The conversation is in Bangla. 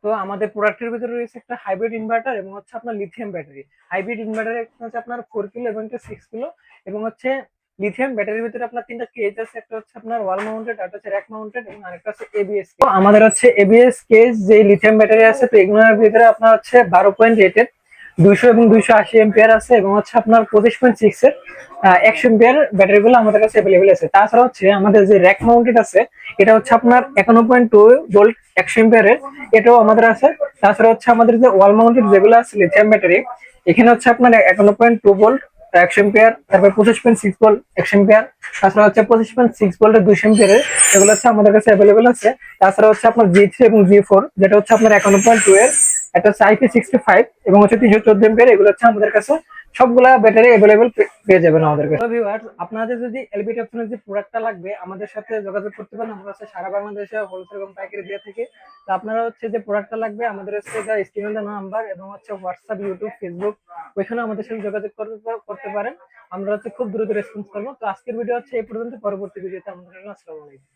তো আমাদের প্রোডাক্টের ভিতরে রয়েছে একটা হাইব্রিড ইনভার্টার এবং হচ্ছে আপনার লিথিয়াম ব্যাটারি। হাইব্রিড ইনভার্টার হচ্ছে আপনার 4 কিলো এবং একটা 6 কিলো, এবং হচ্ছে লিথিয়াম ব্যাটারির ভিতরে আপনার তিনটা কেজ আছে, একটা হচ্ছে আপনার ওয়াল মাউন্টেড, একটা হচ্ছে র্যাক মাউন্টেড, এবং আরেকটা হচ্ছে এবিএস। তো আমাদের হচ্ছে এবিএস কেজ যে লিথিয়াম ব্যাটারি আছে, তো এগুলোর ভিতরে আপনার হচ্ছে 12.8 এর 200 এবং 280 এম্পিয়ার আছে, এবং হচ্ছে আপনার 25.6 এর 100 এম্পিয়ার ব্যাটারি গুলো আমাদের কাছে অ্যাভেলেবেল আছে। তাছাড়া হচ্ছে আমাদের যে র্যাক মাউন্টেড আছে, এটা হচ্ছে আপনার 51.2 ভোল্ট 100 এম্পিয়ারের, এটাও আমাদের আছে। তাছাড়া হচ্ছে আমাদের যে ওয়াল মাউন্টেড যেগুলো আছে লিথিয়াম ব্যাটারি, এখানে হচ্ছে আপনার 51.2 ভোল্ট 100 এম্পিয়ার, তারপর 25.6 ভোল্ট 100 এম্পিয়ার, তাছাড়া হচ্ছে 25.6 ভোল্টের 200 এম্পিয়ারের, এগুলো হচ্ছে আমাদের কাছে অ্যাভেলেবেল আছে। তাছাড়া হচ্ছে আপনার জি3 এবং জি4, যেটা হচ্ছে আপনার 51.2 এর, একটা হচ্ছে IP65 এবং হচ্ছে 314 এম্পিয়ার, এগুলো হচ্ছে আমাদের কাছে সবগুলা ব্যাটারি অ্যাভেলেবেল পেয়ে যাবেন আমাদের কাছে। ভিউয়ার্স, আপনাদের যদি এলবি টপসনের যে প্রোডাক্টটা লাগবে, আমাদের সাথে যোগাযোগ করতে পারেন। আমরা হচ্ছে সারা বাংলাদেশে হোলসেল এবং পাইকারি দিয়ে থাকি। তো আপনারা হচ্ছে যে প্রোডাক্টটা লাগবে, আমাদের হচ্ছে স্ক্রিনে দেওয়া নাম্বার এবং হচ্ছে হোয়াটসঅ্যাপ, ইউটিউব, ফেসবুক, ওইখানে আমাদের সাথে যোগাযোগ করতে পারেন। আমরা হচ্ছে খুব দ্রুত রেসপন্স করবো। তো আজকের ভিডিও হচ্ছে এই পর্যন্ত, পরবর্তী ভিডিওতে আমাদের আসসালামু আলাইকুম।